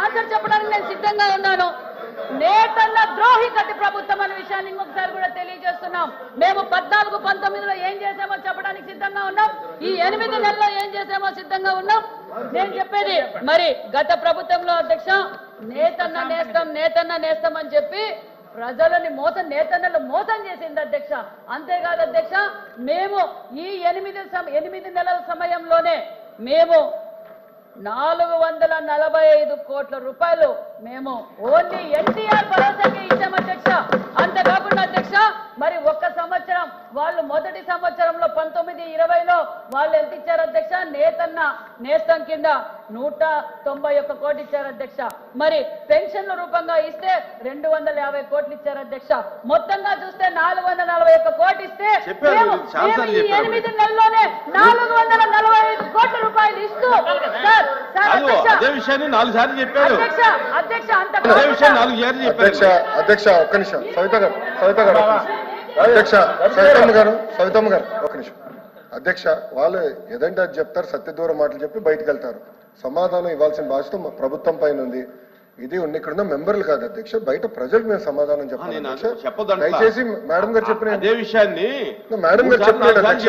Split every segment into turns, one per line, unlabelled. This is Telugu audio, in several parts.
ఆన్సర్ చెప్పడానికి నేను సిద్ధంగా ఉన్నాను. నేతన్న ద్రోహి గతి ప్రభుత్వం అనే విషయాన్ని ఇంకొకసారి కూడా తెలియజేస్తున్నాం. మేము 14-19లో ఏం చేసామో చెప్పడానికి సిద్ధంగా ఉన్నాం. ఈ 8 నెలల్లో ఏం చేసామో సిద్ధంగా ఉన్నాం. నేను చెప్పేది మరి గత ప్రభుత్వంలో అధ్యక్ష నేతన్న నేస్తం అని చెప్పి ప్రజలని నేతన్నలు మోసం చేసింది అధ్యక్ష. అంతేకాదు అధ్యక్ష, మేము ఈ 8 నెలల సమయంలోనే మేము 445 కోట్ల రూపాయలు మేము ఓన్లీ ఎన్టీఆర్ భరోసాకి ఇచ్చాం అధ్యక్ష. అంతేకాకుండా అధ్యక్ష, మరి ఒక్క సంవత్సరం వాళ్ళు మొదటి సంవత్సరంలో 19-20లో వాళ్ళు ఎంత ఇచ్చారు అధ్యక్ష? నేస్తం కింద 191 కోట్లు ఇచ్చారు అధ్యక్ష. మరి పెన్షన్ల రూపంగా ఇస్తే 250 కోట్లు ఇచ్చారు అధ్యక్ష. మొత్తంగా చూస్తే 441 కోట్లు ఇస్తే 8 నెలల్లోనే 445 కోట్ల రూపాయలు ఇస్తూ
అదే విషయాన్ని 4 సార్లు చెప్పారు
అధ్యక్ష. ఒక్క నిమిషం సవిత గారు సవితమ్మ గారు ఒక్క నిమిషం. అధ్యక్ష, వాళ్ళు ఏదంటే అది చెప్తారు, సత్యదూర మాటలు చెప్పి బయటకు వెళ్తారు. సమాధానం ఇవ్వాల్సిన బాధ్యత ప్రభుత్వం పైన ఉంది. ఇది ఇక్కడున్న మెంబర్లు కాదు అధ్యక్ష, బయట ప్రజలకు మేము సమాధానం చెప్పాలి అధ్యక్ష. దయచేసి మేడం గారు చెప్పిన
అదే విషయాన్ని
మేడం గారు చెప్పినాడు అధ్యక్ష.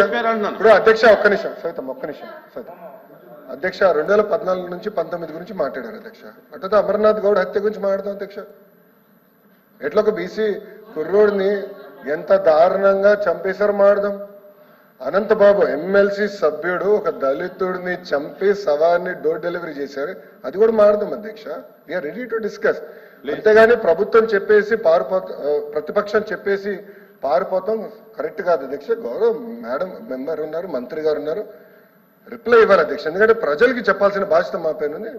ఇప్పుడు అధ్యక్ష ఒక్క నిమిషం సవితమ్మ, ఒక్క నిమిషం సవిత. అధ్యక్ష 2014 నుంచి 19 గురించి మాట్లాడారు అధ్యక్ష. అట్లా అమర్నాథ్ గౌడ్ హత్య గురించి మాట్లాడతాం అధ్యక్ష. ఎట్లా ఒక బీసీ కుర్రోడిని ఎంత దారుణంగా చంపేశారు మాడదాం. అనంతబాబు ఎమ్మెల్సీ సభ్యుడు ఒక దళితుడిని చంపి శవాన్ని డోర్ డెలివరీ చేశారు, అది కూడా మాడదాం అధ్యక్ష. We are ready to discuss. అంతేగాని ప్రభుత్వం చెప్పేసి ప్రతిపక్షం చెప్పేసి పారిపోతాం కరెక్ట్ కాదు అధ్యక్ష. గౌరవ్ మేడం మెంబర్ ఉన్నారు, మంత్రి గారు ఉన్నారు, రిప్లై ఇవ్వాలి అధ్యక్ష. ఎందుకంటే ప్రజలకి చెప్పాల్సిన బాధ్యత మా పైన ఉంది.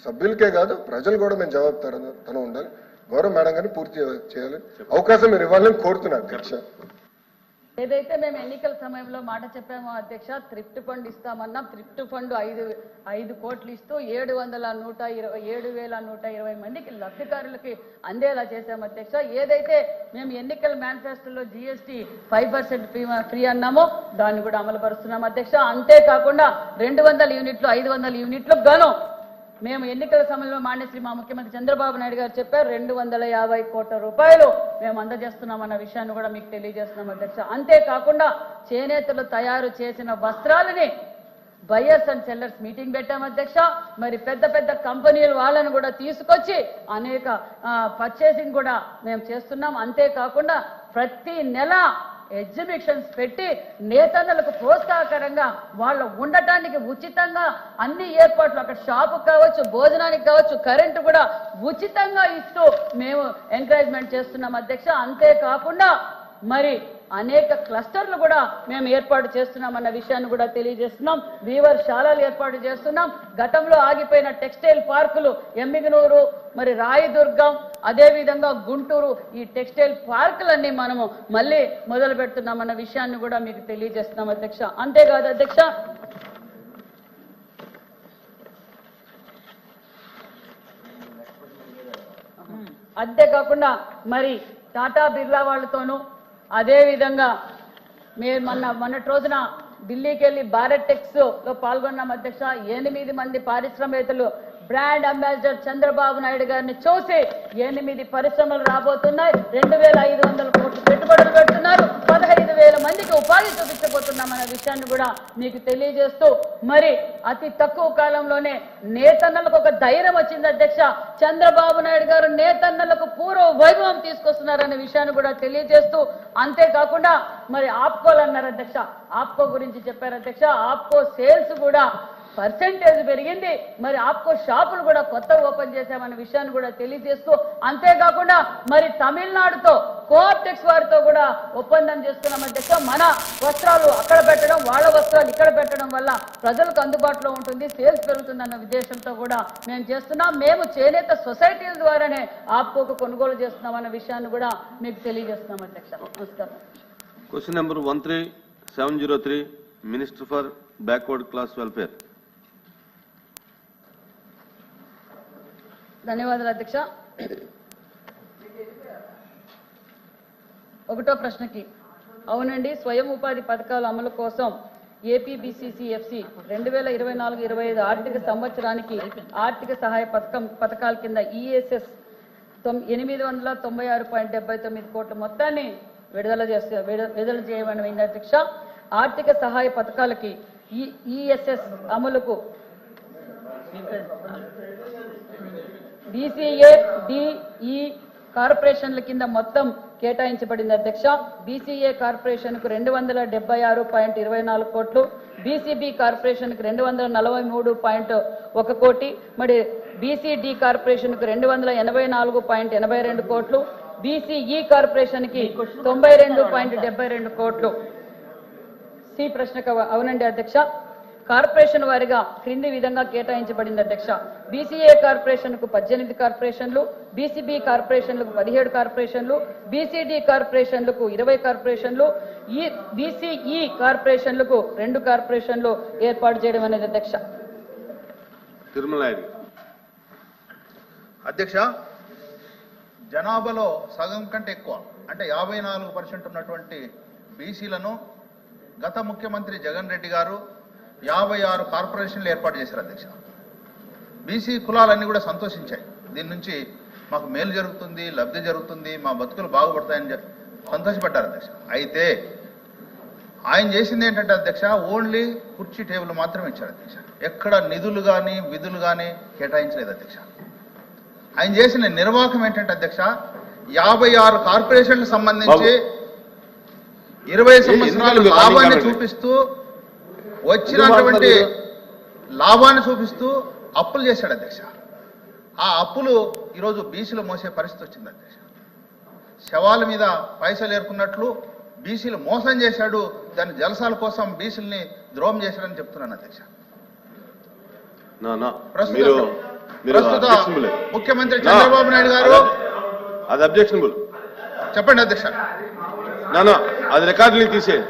సభ్యులకే కాదు ప్రజలు కూడా మేము జవాబుదారు ఉండాలి. గౌరవ మేడం గారిని పూర్తి చేయాలి, అవకాశం మీరు ఇవ్వాలని కోరుతున్నాను అధ్యక్ష.
ఏదైతే మేము ఎన్నికల సమయంలో మాట చెప్పామో అధ్యక్ష, థ్రిఫ్ట్ ఫండ్ ఇస్తామన్నాం. థ్రిఫ్ట్ ఫండ్ 5 కోట్లు ఇస్తూ 7,120 మందికి లబ్ధిదారులకి అందేలా చేశాము అధ్యక్ష. ఏదైతే మేము ఎన్నికల మేనిఫెస్టోలో GST 5% ఫ్రీ అన్నామో దాన్ని కూడా అమలు పరుస్తున్నాం అధ్యక్ష. అంతేకాకుండా 200 యూనిట్లు 500 యూనిట్లకు గాను మేము ఎన్నికల సమయంలో మాన్యశ్రీ మా ముఖ్యమంత్రి చంద్రబాబు నాయుడు గారు చెప్పారు 250 కోట్ల రూపాయలు మేము అందజేస్తున్నామన్న విషయాన్ని కూడా మీకు తెలియజేస్తున్నాం అధ్యక్ష. అంతేకాకుండా చేనేతలు తయారు చేసిన వస్త్రాలని బయర్స్ అండ్ సెల్లర్స్ మీటింగ్ పెట్టాం అధ్యక్ష. మరి పెద్ద కంపెనీలు వాళ్ళను కూడా తీసుకొచ్చి అనేక పర్చేసింగ్ కూడా మేము చేస్తున్నాం. అంతేకాకుండా ప్రతి నెల ఎగ్జిబిషన్స్ పెట్టి నేతన్నలకు ప్రోత్సాహకరంగా వాళ్ళు ఉండటానికి ఉచితంగా అన్ని ఏర్పాట్లు, అక్కడ షాపు కావచ్చు, భోజనానికి కావచ్చు, కరెంటు కూడా ఉచితంగా ఇస్తూ మేము ఎంకరేజ్మెంట్ చేస్తున్నాం అధ్యక్ష. అంతేకాకుండా మరి అనేక క్లస్టర్లు కూడా మేము ఏర్పాటు చేస్తున్నామన్న విషయాన్ని కూడా తెలియజేస్తున్నాం. వీవర్ శాలలు ఏర్పాటు చేస్తున్నాం. గతంలో ఆగిపోయిన టెక్స్టైల్ పార్కులు ఎమ్మిగనూరు, మరి రాయదుర్గం, అదేవిధంగా గుంటూరు, ఈ టెక్స్టైల్ పార్కులన్నీ మనము మళ్ళీ మొదలు పెడుతున్నామన్న విషయాన్ని కూడా మీకు తెలియజేస్తున్నాం అధ్యక్ష. అంతేకాదు అధ్యక్ష, అంతేకాకుండా మరి టాటా బిర్లా వాళ్ళతోనూ అదేవిధంగా మేము మొన్నటి రోజున ఢిల్లీకి వెళ్ళి భారత్ టెక్స్ లో పాల్గొన్నాం అధ్యక్ష. 8 మంది పారిశ్రామికవేత్తలు బ్రాండ్ అంబాసిడర్ చంద్రబాబు నాయుడు గారిని చూసి 8 పరిశ్రమలు రాబోతున్నాయి, 2,500 కోట్లు పెట్టుబడులు పెడుతున్నారు, 15,000 మందికి ఉపాధి చూపించబోతున్నామన్న విషయాన్ని కూడా మీకు తెలియజేస్తూ మరి అతి తక్కువ కాలంలోనే నేతన్నలకు ఒక ధైర్యం వచ్చింది అధ్యక్ష. చంద్రబాబు నాయుడు గారు నేతన్నలకు పూర్వ వైభవం తీసుకొస్తున్నారనే విషయాన్ని కూడా తెలియజేస్తూ, అంతేకాకుండా మరి ఆప్కోలు అన్నారు అధ్యక్ష, ఆప్కో గురించి చెప్పారు అధ్యక్ష. ఆప్కో సేల్స్ కూడా పర్సెంటేజ్ పెరిగింది. మరి ఆప్కో షాపులు కూడా కొత్త ఓపెన్ చేశామన్న విషయాన్ని కూడా తెలియజేస్తూ, అంతేకాకుండా మరి తమిళనాడుతో కోఆప్టెక్స్ వారితో కూడా ఒప్పందం చేస్తున్నాం అధ్యక్ష. మన వస్త్రాలు అక్కడ పెట్టడం, వాళ్ళ వస్త్రాలు ఇక్కడ పెట్టడం వల్ల ప్రజలకు అందుబాటులో ఉంటుంది, సేల్స్ పెరుగుతుందన్న ఉద్దేశంతో కూడా మేము చేస్తున్నాం. మేము చేనేత సొసైటీల ద్వారానే ఆప్కోకు కొనుగోలు చేస్తున్నామన్న విషయాన్ని కూడా మీకు తెలియజేస్తున్నాం అధ్యక్ష. నమస్కారం.
Question number 13703 minister for backward class welfare.
ధన్యవాదాలు అధ్యక్ష. 1వ ప్రశ్నకి అవునండి, స్వయం ఉపాధి పథకాల అమలు కోసం ఏపీబీసీసీఎఫ్సి 2024-25 ఆర్థిక సంవత్సరానికి ఆర్థిక సహాయ పథకాల కింద ఈఎస్ఎస్ 896.79 కోట్ల మొత్తాన్ని విడుదల చేయమని అధ్యక్ష. ఆర్థిక సహాయ పథకాలకి ఈఎస్ఎస్ అమలుకు బీసీఏ డిఈ కార్పొరేషన్ల కింద మొత్తం కేటాయించబడింది అధ్యక్ష. బీసీఏ కార్పొరేషన్ కు 246.24 కోట్లు, బీసీబీ కార్పొరేషన్ కు 243.1 కోటి, మరి బీసీడీ కార్పొరేషన్ కు 284.82 కోట్లు, బీసీఈ కార్పొరేషన్ కి 92.72 కోట్లు. సి ప్రశ్నకు అవునండి అధ్యక్ష. కార్పొరేషన్ వారిగా క్రింది విధంగా కేటాయించబడింది అధ్యక్ష. బీసీఏ కార్పొరేషన్ కు 18 కార్పొరేషన్లు, బీసీబీ కార్పొరేషన్లకు 17 కార్పొరేషన్లు, బీసీడీ కార్పొరేషన్లకు 20 కార్పొరేషన్లు, బీసీఈ కార్పొరేషన్లకు 2 కార్పొరేషన్లు ఏర్పాటు చేయడం అనేది అధ్యక్ష.
అధ్యక్ష, జనాభాలో సగం కంటే ఎక్కువ అంటే 54% ఉన్నటువంటి బీసీలను గత ముఖ్యమంత్రి జగన్ రెడ్డి గారు 56 కార్పొరేషన్లు ఏర్పాటు చేశారు అధ్యక్ష. బీసీ కులాలన్నీ కూడా సంతోషించాయి. దీని నుంచి మాకు మేలు జరుగుతుంది, లబ్ధి జరుగుతుంది, మా బతుకులు బాగుపడతాయని సంతోషపడ్డారు అధ్యక్ష. అయితే ఆయన చేసింది ఏంటంటే అధ్యక్ష, ఓన్లీ కుర్చీ టేబుల్ మాత్రమే ఇచ్చారు అధ్యక్ష. ఎక్కడ నిధులు కానీ విధులు కానీ కేటాయించలేదు అధ్యక్ష. ఆయన చేసిన నిర్వాహకం ఏంటంటే అధ్యక్ష, 56 కార్పొరేషన్లకు సంబంధించి 20 సంవత్సరాలు లాభాన్ని చూపిస్తూ వచ్చినటువంటి లాభాన్ని చూపిస్తూ అప్పులు చేశాడు అధ్యక్ష. ఆ అప్పులు ఈరోజు బీసీలు మోసే పరిస్థితి వచ్చింది అధ్యక్ష. శవాల మీద పైసలు ఏరుకున్నట్లు బీసీలు మోసం చేశాడు, దాని జలసాల కోసం బీసీలని ద్రోహం చేశాడని చెప్తున్నాను అధ్యక్ష. ప్రస్తుత ముఖ్యమంత్రి చంద్రబాబు నాయుడు గారు
అది అబ్జెక్షనబుల్.
చెప్పండి అధ్యక్ష.
అది రికార్డు తీసేయండి,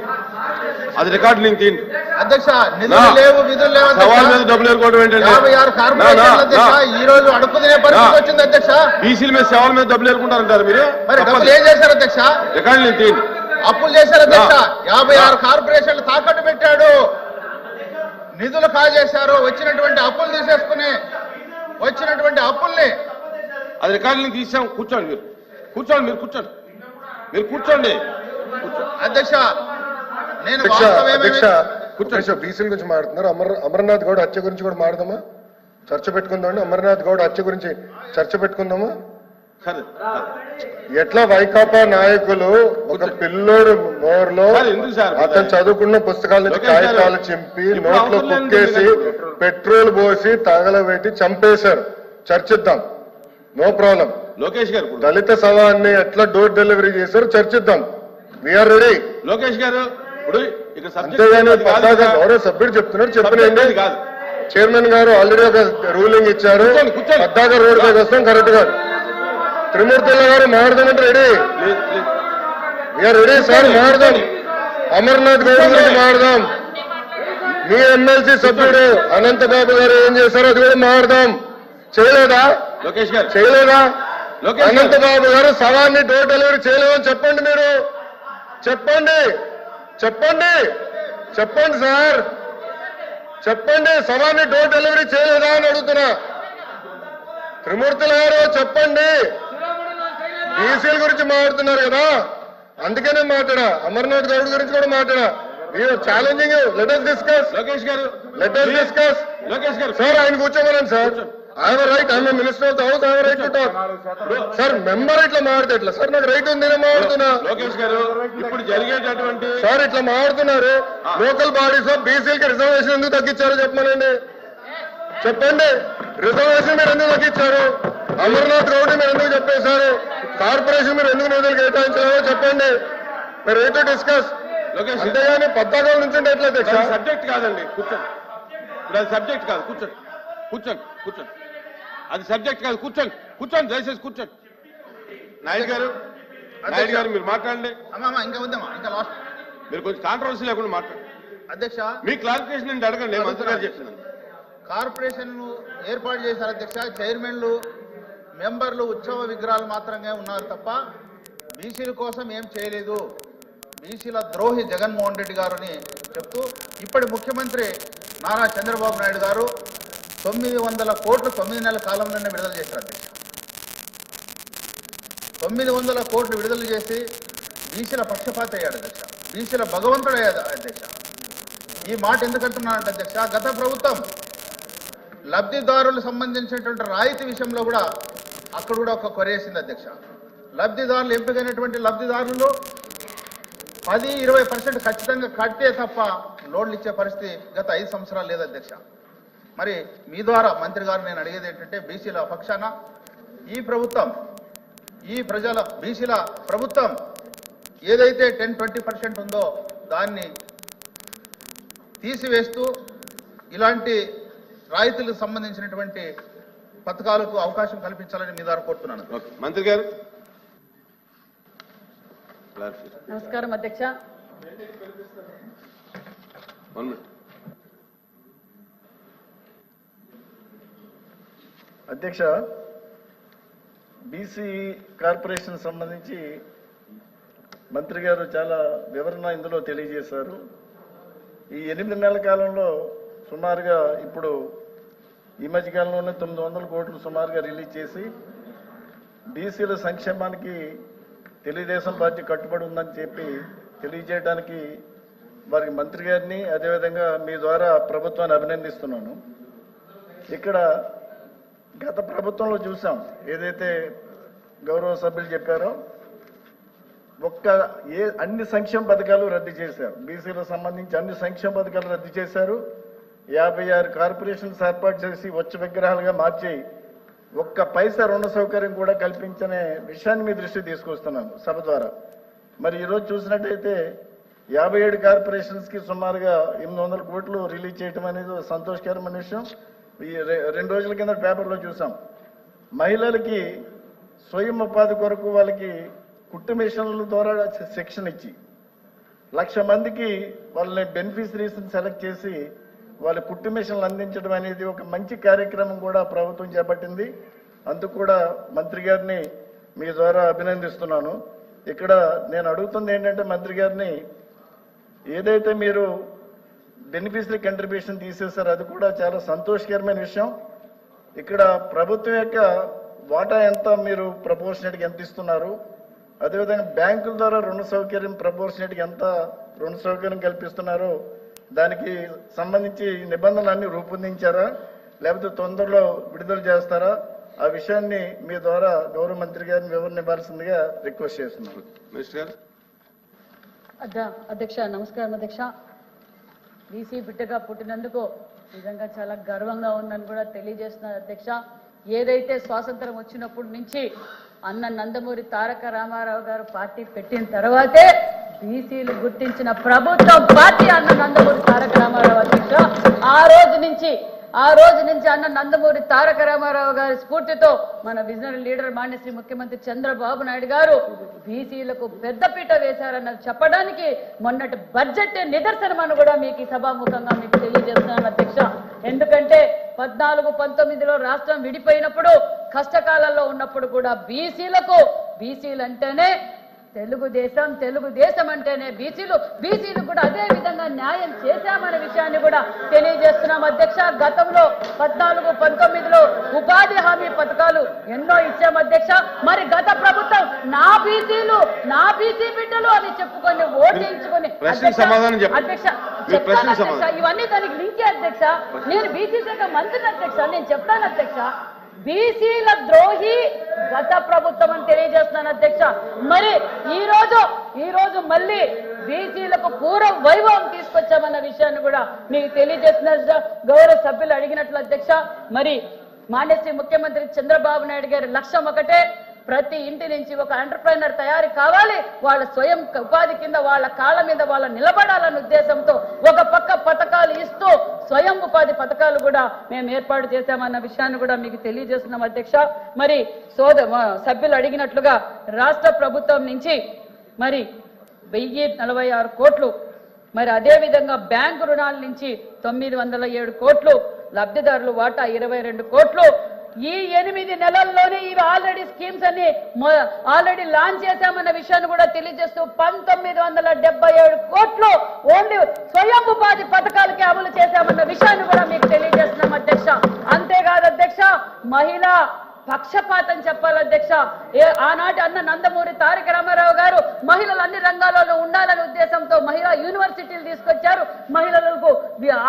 అది రికార్డు తీయండి
అధ్యక్ష. నిధులు లేవు, విధులు లేవు, 56 కార్పొరేషన్లు అధ్యక్ష ఈ రోజు అడుపు తినే పరిస్థితి వచ్చింది అధ్యక్ష.
బీసీల మీద సేవల మీద డబ్బులు ఏరుకుంటారంటారు మీరు.
మరి డబ్బులు ఏం చేశారు అధ్యక్ష?
రికార్డు తీయండి.
అప్పులు చేశారు అధ్యక్ష. 56 కార్పొరేషన్లు తాకట్టు పెట్టాడు, నిధులు కాజేశారు. వచ్చినటువంటి అప్పులు తీసేసుకుని వచ్చినటువంటి అప్పుల్ని
అది రికార్డుని తీసాం. కూర్చోండి, మీరు కూర్చోండి, మీరు కూర్చోండి, మీరు కూర్చోండి
అధ్యక్ష. నేను
బీసీల గురించి మాట్లాడుతున్నారు. అమర్నాథ్ గౌడ్ హత్య గురించి కూడా మాట్లాడదామా? చర్చ పెట్టుకుందామండి. అమర్నాథ్ గౌడ్ హత్య గురించి చర్చ పెట్టుకుందామా? ఎట్లా వైకాపా నాయకులు ఒక పిల్లోడు నోరులో అతను చదువుకున్న పుస్తకాల నుంచి కాగితాలు చింపి నోట్లో కుక్కేసి పెట్రోల్ పోసి తగలబెట్టి చంపేశారు. చర్చిద్దాం, నో ప్రాబ్లం.
లోకేష్ గారు
దళిత శవాన్ని ఎట్లా డోర్ డెలివరీ చేశారు చర్చిద్దాం. We are ready.
లోకేష్ గారు
అంతేగాని గౌరవ సభ్యుడు చెప్తున్నారు, చెప్పినండి. చైర్మన్ గారు ఆల్రెడీ ఒక రూలింగ్ ఇచ్చారు. పద్దాక రోడ్ పైకి వస్తాం కరెక్ట్ గా. త్రిమూర్తుల గారు మాట్లాడదామంటే రెడీ. వీఆర్ రెడీ సార్, మాట్లాడదాం. అమర్నాథ్ గౌడ్ గురించి మాట్లాడదాం. మీ ఎమ్మెల్సీ సభ్యుడు అనంతబాబు గారు ఏం చేశారో అది కూడా మాట్లాడదాం. చేయలేదా?
లోకేష్ గారు
చేయలేదా? అనంతబాబు గారు శవాన్ని డోర్ డెలివరీ చేయలేదని చెప్పండి. మీరు చెప్పండి, చెప్పండి, చెప్పండి సార్, చెప్పండి. శవాన్ని డోర్ డెలివరీ చేయలేదా అని అడుగుతున్నా. త్రిమూర్తుల గారు చెప్పండి. బీసీల గురించి మాట్లాడుతున్నారు కదా, అందుకనే మాట్లాడా. అమర్నాథ్ గౌడ్ గురించి కూడా మాట్లాడా. Challenging. Let us discuss.
Lokesh గారు
లెట్ us discuss.
లోకేష్ గారు
సార్ ఆయన కూర్చోమనండి sir. I have right, I'm minister of the house, I have right to talk. Sir member ఇట్లా మాట్లాడితే ఎట్లా సార్? నాకు రైట్ ఉంది, నేను మాట్లాడుతున్నా.
లోకేష్ గారు ఇప్పుడు జరిగేటటువంటి
సార్ ఇట్లా మాట్లాడుతున్నారు. లోకల్ బాడీస్ లో బీసీలకి రిజర్వేషన్ ఎందుకు తగ్గించారో చెప్పమనండి. చెప్పండి, రిజర్వేషన్ మీరు ఎందుకు తగ్గించారు? అమర్నాథ్ గౌడ్ మీరు ఎందుకు చెప్పేశారు? కార్పొరేషన్ మీరు ఎందుకు నిధులు కేటాయించారో చెప్పండి. మీరు రైట్ టు డిస్కస్. అంతేగాని పద్దాకాల నుంచి ఎట్లా తెచ్చా?
సబ్జెక్ట్ కాదండి, కూర్చోండి. ఇప్పుడు అది సబ్జెక్ట్ కాదు, కూర్చోండి, కూర్చోండి, కూర్చోండి. అది సబ్జెక్ట్ కాదు, కూర్చోండి, కూర్చోండి, దయచేసి కూర్చోండి. నాయుడు గారు, నాయుడు గారు మీరు మాట్లాడండి.
ఇంకా వద్దామా, ఇంకా లాస్ట్.
మీరు కొంచెం కాంట్రవర్సీ లేకుండా మాట్లాడండి
అధ్యక్ష.
మీ క్లారిఫికేషన్ నేను అడగండి. మంత్రి గారు చెప్తున్నాను.
కార్పొరేషన్లు ఏర్పాటు చేశారు అధ్యక్ష. చైర్మన్లు, మెంబర్లు ఉత్సవ విగ్రహాలు మాత్రమే ఉన్నారు తప్ప బీసీల కోసం ఏం చేయలేదు. బీసీల ద్రోహి జగన్మోహన్ రెడ్డి గారని చెప్తూ ఇప్పటి ముఖ్యమంత్రి నారా చంద్రబాబు నాయుడు గారు 900 కోట్లు 9 నెలల కాలంలోనే విడుదల చేశారు అధ్యక్ష. 900 కోట్లు విడుదల చేసి బీసీల పక్షపాత అయ్యాడు అధ్యక్ష, బీసీల భగవంతుడు అయ్యాడు అధ్యక్ష. ఈ మాట ఎందుకంటున్నానంటే అధ్యక్ష, గత ప్రభుత్వం లబ్ధిదారులకు సంబంధించినటువంటి రాయితీ విషయంలో కూడా అక్కడ కూడా ఒక కొరేసింది అధ్యక్ష. లబ్ధిదారులు ఎంపికైనటువంటి లబ్ధిదారులు 10-20% ఖచ్చితంగా కట్టే తప్ప లోన్లు ఇచ్చే పరిస్థితి గత 5 సంవత్సరాలు లేదు అధ్యక్ష. మరి మీ ద్వారా మంత్రి గారు నేను అడిగేది ఏంటంటే, బీసీల పక్షాన ఈ ప్రభుత్వం, ఈ ప్రజల బీసీల ప్రభుత్వం ఏదైతే 10-20% ఉందో దాన్ని తీసివేస్తూ ఇలాంటి రాయితీలకు సంబంధించినటువంటి పథకాలకు అవకాశం కల్పించాలని మీ ద్వారా కోరుతున్నాను.
మంత్రి గారు.
నమస్కారం అధ్యక్ష.
అధ్యక్ష, బీసీ కార్పొరేషన్ సంబంధించి మంత్రి గారు చాలా వివరణ ఇందులో తెలియజేశారు. ఈ 8 నెలల కాలంలో సుమారుగా ఇప్పుడు ఈ మధ్యకాలంలోనే 900 కోట్లు సుమారుగా రిలీజ్ చేసి బీసీల సంక్షేమానికి తెలుగుదేశం పార్టీ కట్టుబడి ఉందని చెప్పి తెలియజేయడానికి వారికి మంత్రి గారిని అదేవిధంగా మీ ద్వారా ప్రభుత్వాన్ని అభినందిస్తున్నాను. ఇక్కడ గత ప్రభుత్వంలో చూసాం, ఏదైతే గౌరవ సభ్యులు చెప్పారో అన్ని సంక్షేమ పథకాలు రద్దు చేశారు. బీసీలకు సంబంధించి అన్ని సంక్షేమ పథకాలు రద్దు చేశారు. 56 కార్పొరేషన్స్ ఏర్పాటు చేసి వచ్చ విగ్రహాలుగా మార్చి ఒక్క పైసా రుణ సౌకర్యం కూడా కల్పించనే విషయాన్ని మీ దృష్టికి తీసుకొస్తున్నాను సభ ద్వారా. మరి ఈరోజు చూసినట్టయితే 57 కార్పొరేషన్స్కి సుమారుగా 800 కోట్లు రిలీజ్ చేయడం అనేది సంతోషకరమైన విషయం. ఈ 2 రోజుల కింద పేపర్లో చూసాం. మహిళలకి స్వయం ఉపాధి కొరకు వాళ్ళకి కుట్టు మిషన్ల ద్వారా శిక్షణ ఇచ్చి 1,00,000 మందికి వాళ్ళని బెనిఫిషరీస్ని సెలెక్ట్ చేసి వాళ్ళ కుట్టు మిషన్లు అందించడం అనేది ఒక మంచి కార్యక్రమం కూడా ప్రభుత్వం చేపట్టింది. అందుకు కూడా మంత్రి గారిని మీ ద్వారా అభినందిస్తున్నాను. ఇక్కడ నేను అడుగుతుంది ఏంటంటే మంత్రి గారిని, ఏదైతే మీరు బెనిఫిషరీ కంట్రిబ్యూషన్ తీసేశారో అది కూడా చాలా సంతోషకరమైన విషయం. ఇక్కడ ప్రభుత్వం యొక్క వాటా ఎంత, మీరు ప్రపోర్షనేట్గా ఎంత ఇస్తున్నారు, అదేవిధంగా బ్యాంకుల ద్వారా రుణ సౌకర్యం ప్రపోర్షనేట్గా ఎంత రుణ సౌకర్యం కల్పిస్తున్నారు, దానికి సంబంధించి నిబంధనలన్నీ రూపొందించారా లేకపోతే తొందరలో విడుదల చేస్తారా, ఆ విషయాన్ని మీ ద్వారా గౌరవ మంత్రి గారిని వివరణ ఇవ్వాల్సిందిగా రిక్వెస్ట్ చేస్తున్నాను.
అధ్యక్ష నమస్కారం అధ్యక్ష. బీసీ బిడ్డగా పుట్టినందుకు నిజంగా చాలా గర్వంగా ఉందని కూడా తెలియజేస్తున్నారు అధ్యక్ష. ఏదైతే స్వాతంత్రం వచ్చినప్పటి నుంచి అన్న నందమూరి తారక రామారావు గారు పార్టీ పెట్టిన తర్వాతే బీసీలు గుర్తించిన ప్రభుత్వం పార్టీ అన్న నందమూరి తారక రామారావు అధ్యక్ష. ఆ రోజు నుంచి అన్న నందమూరి తారక రామారావు గారి స్ఫూర్తితో మన విజనరీ లీడర్ మాన్యశ్రీ ముఖ్యమంత్రి చంద్రబాబు నాయుడు గారు బీసీలకు పెద్దపీట వేశారన్నది చెప్పడానికి మొన్నటి బడ్జెట్ నిదర్శనమని కూడా మీకు సభాముఖంగా మీకు తెలియజేస్తున్నాను అధ్యక్ష. ఎందుకంటే 14-19లో రాష్ట్రం విడిపోయినప్పుడు కష్టకాలంలో ఉన్నప్పుడు కూడా బీసీలు అంటేనే తెలుగుదేశం అంటేనే బీసీలు కూడా అదే విధంగా న్యాయం చేశామనే విషయాన్ని కూడా తెలియజేస్తున్నాం అధ్యక్ష. గతంలో 14-19లో ఉపాధి హామీ పథకాలు ఎన్నో ఇచ్చాం అధ్యక్ష. మరి గత ప్రభుత్వం నా బీసీ బిడ్డలు అని చెప్పుకొని ఓటేయించుకొని అధ్యక్ష ఇవన్నీ దానికి లింకే అధ్యక్ష. నేను బీసీ శాఖ మంత్రిని అధ్యక్ష, నేను చెప్తాను అధ్యక్ష, బీసీల ద్రోహి గత ప్రభుత్వం అని తెలియజేస్తున్నాను అధ్యక్ష. మరి ఈ రోజు మళ్ళీ బీసీలకు పూర్వ వైభవం తీసుకొచ్చామన్న విషయాన్ని కూడా మీకు తెలియజేస్తున్నారు గౌరవ సభ్యులు అడిగినట్లు అధ్యక్ష. మరి మాన్యశ్రీ ముఖ్యమంత్రి చంద్రబాబు నాయుడు గారి లక్ష్యం ఒకటే, ప్రతి ఇంటి నుంచి ఒక ఎంటర్ప్రైనర్ తయారీ కావాలి, వాళ్ళ స్వయం ఉపాధి కింద వాళ్ళ కాళ్ళ మీద వాళ్ళ నిలబడాలన్న ఉద్దేశంతో ఒక పక్క పథకాలు ఇస్తూ స్వయం ఉపాధి పథకాలు కూడా మేము ఏర్పాటు చేశామన్న విషయాన్ని కూడా మీకు తెలియజేస్తున్నాం అధ్యక్ష. మరి సభ్యులు అడిగినట్లుగా రాష్ట్ర ప్రభుత్వం నుంచి మరి 1046 కోట్లు, మరి అదేవిధంగా బ్యాంకు రుణాల నుంచి 907 కోట్లు, లబ్ధిదారులు వాటా 22 కోట్లు, ఈ 8 నెలల్లోనే ఇవి ఆల్రెడీ స్కీమ్స్ అన్ని ఆల్రెడీ లాంచ్ చేశామన్న విషయాన్ని కూడా తెలియజేస్తూ 1977 కోట్లు ఓన్లీ స్వయం ఉపాధి పథకాలకి అమలు చేశామన్న విషయాన్ని కూడా మీకు తెలియజేస్తున్నాం అధ్యక్ష. అంతేకాదు అధ్యక్ష, మహిళా పక్షపాతం చెప్పాలి అధ్యక్ష. ఆనాటి అన్న నందమూరి తారక రామారావు గారు మహిళలు అన్ని రంగాలలో ఉండాలనే ఉద్దేశంతో మహిళా యూనివర్సిటీలు తీసుకొచ్చారు. మహిళలకు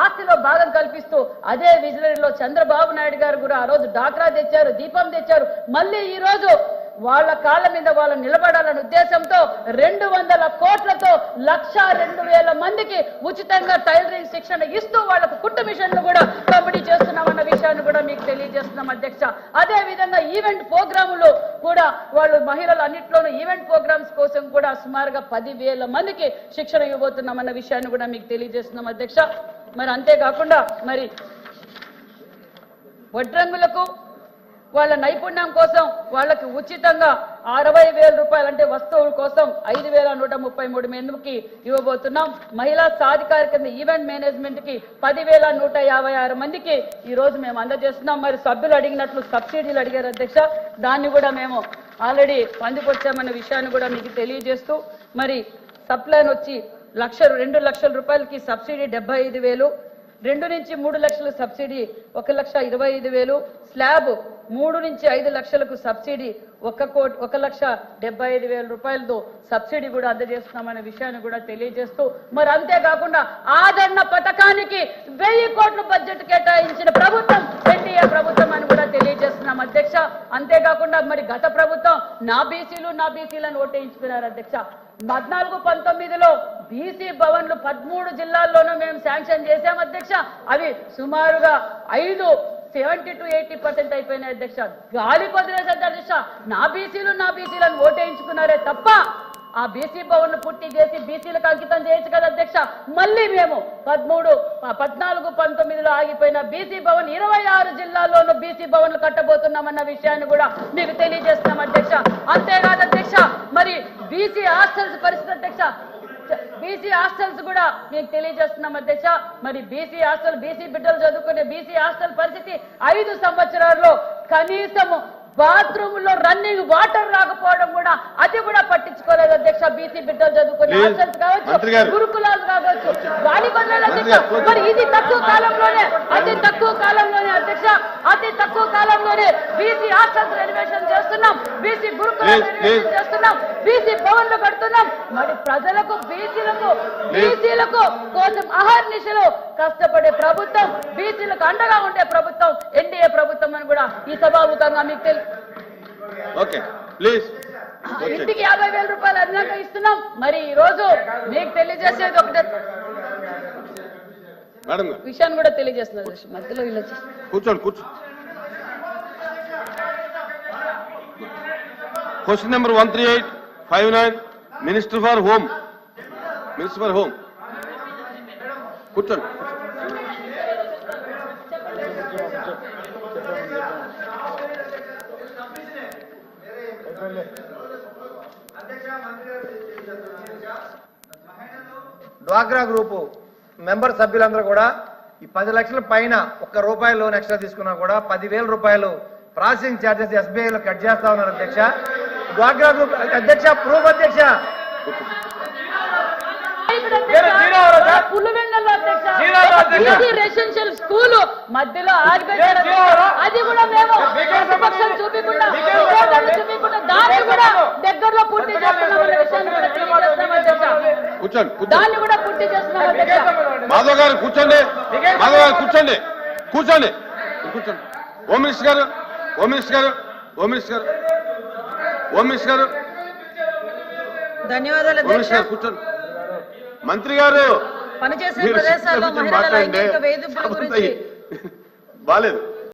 ఆస్తిలో భాగం కల్పిస్తూ అదే విజనరీలో చంద్రబాబు నాయుడు గారు కూడా ఆ రోజు డాక్రా తెచ్చారు, దీపం తెచ్చారు. మళ్ళీ ఈ రోజు వాళ్ళ కాళ్ళ మీద వాళ్ళు నిలబడాలనే ఉద్దేశంతో 200 కోట్లతో 1,02,000 మందికి ఉచితంగా టైలరింగ్ శిక్షణ ఇస్తూ వాళ్లకు కుట్టు మిషన్లు కూడా పంపిణీ చేస్తున్నామన్న విషయాన్ని కూడా మీకు తెలియజేస్తున్నాం అధ్యక్ష. అదే విధంగా ఈవెంట్ ప్రోగ్రాములు కూడా వాళ్ళు మహిళలు అన్నింటిలోనూ ఈవెంట్ ప్రోగ్రామ్స్ కోసం కూడా సుమారుగా 10,000 మందికి శిక్షణ ఇవ్వబోతున్నామన్న విషయాన్ని కూడా మీకు తెలియజేస్తున్నాం అధ్యక్ష. మరి అంతేకాకుండా మరి వడ్రంగులకు వాళ్ళ నైపుణ్యం కోసం వాళ్ళకి ఉచితంగా 60,000 రూపాయలు అంటే వస్తువుల కోసం 5,133 మందికి ఇవ్వబోతున్నాం. మహిళా సాధికార కింద ఈవెంట్ మేనేజ్మెంట్ కి 10,156 మందికి ఈ రోజు మేము అందజేస్తున్నాం. మరి సభ్యులు అడిగినట్లు సబ్సిడీలు అడిగారు అధ్యక్ష, దాన్ని కూడా మేము ఆల్రెడీ పొందుపరిచామన్న విషయాన్ని కూడా మీకు తెలియజేస్తూ మరి సప్లైన్ వచ్చి 2 లక్షల రూపాయలకి సబ్సిడీ 75,000, 2 నుంచి 3 లక్షల సబ్సిడీ 1,25,000, స్లాబ్ 3 నుంచి 5 లక్షలకు సబ్సిడీ 1,75,000 రూపాయలతో సబ్సిడీ కూడా అందజేస్తున్నామనే విషయాన్ని కూడా తెలియజేస్తూ మరి అంతేకాకుండా ఆదరణ పథకానికి 1000 కోట్ల బడ్జెట్ కేటాయించిన ప్రభుత్వం ఎన్డీఏ ప్రభుత్వం అని కూడా తెలియజేస్తున్నాం అధ్యక్ష. అంతేకాకుండా మరి గత ప్రభుత్వం నా బీసీలను ఓటేయించుకున్నారు అధ్యక్ష. 14-19లో బీసీ భవన్లు 13 జిల్లాల్లోనూ మేము శాంక్షన్ చేశాం అధ్యక్ష. అవి సుమారుగా 70-80% అయిపోయినాయి అధ్యక్ష. గాలి కొదిలేసారు అధ్యక్ష. నా బీసీలను ఓటేయించుకున్నారే తప్ప ఆ బీసీ భవన్ పూర్తి చేసి బీసీలకు అంకితం చేయొచ్చు కదా అధ్యక్ష. మళ్ళీ మేము 14-19లో ఆగిపోయిన బీసీ భవన్ 26 జిల్లాల్లోనూ బీసీ భవన్లు కట్టబోతున్నామన్న విషయాన్ని కూడా మీకు తెలియజేస్తున్నాం అధ్యక్ష. అంతేకాదు అధ్యక్ష, మరి బీసీ హాస్టల్స్ పరిస్థితి అధ్యక్ష, బీసీ హాస్టల్స్ కూడా మీకు తెలియజేస్తున్నాం అధ్యక్ష. మరి బీసీ బిడ్డలు చదువుకునే బీసీ హాస్టల్ పరిస్థితి 5 సంవత్సరాల్లో కనీసం బాత్రూమ్ లో రన్నింగ్ వాటర్ రాకపోవడం కూడా అది కూడా పట్టించుకోలేదు అధ్యక్ష. బీసీ బిడ్డలు చదువుకునే హాస్టల్స్ కావచ్చు, గురుకులాలు కావచ్చు, గాలి కొనలేదు అధ్యక్ష. మరి ఇది తక్కువ కాలంలోనే అతి తక్కువ కాలంలోనే బీసీ హాస్టల్స్ రెనోవేషన్ చేస్తున్నాం, బీసీ గురుకులాలు రెనోవేషన్ చేస్తున్నాం, బీసీ భవన్లు కడుతున్నాం. మరి ప్రజలకు బీసీలకు కోసం అహర్నిశలు కష్టపడే ప్రభుత్వం, బీసీలకు అండగా ఉండే ప్రభుత్వం ఎన్డీఏ ప్రభుత్వం అని కూడా ఈ సభాముఖంగా మీకు తెలుసు.
Okay please.
ఇంటికి 50,000 రూపాయలు అదనంగా ఇస్తున్నాం. మరి ఈ రోజు మీకు తెలియజేసేది ఒకటే విషయాన్ని కూడా తెలియజేస్తున్నారు మధ్యలో వీళ్ళు వచ్చి
కూర్చోండి. Question number 13859 minister for home కూర్చోండి.
డ్వాక్రా గ్రూపు మెంబర్ సభ్యులందరూ కూడా ఈ 10 లక్షల పైన ₹1 లోన్ ఎక్స్ట్రా తీసుకున్నా కూడా 10,000 రూపాయలు ప్రాసెసింగ్ ఛార్జెస్ ఎస్బీఐలో కట్ చేస్తా ఉన్నారు అధ్యక్ష. డ్వాక్రా గ్రూప్ అధ్యక్ష, ప్రూఫ్ అధ్యక్ష.
రెసిడెన్షియల్ స్కూల్ మధ్యలో ఆగిపోయారు. అది కూడా మేము చూపించకుండా దాన్ని కూడా దగ్గరలో పూర్తి చేస్తున్నాం, దాన్ని కూడా పూర్తి చేస్తున్నాం.
మాధవ్ గారు కూర్చోండి. హోమ్ మినిస్టర్ గారు
ధన్యవాదాలు.
కూర్చోండి. మంత్రి గారు
పనిచేసే ప్రదేశాల్లో మహిళల లైంగిక వేధింపుల గురించి
బాలేదు.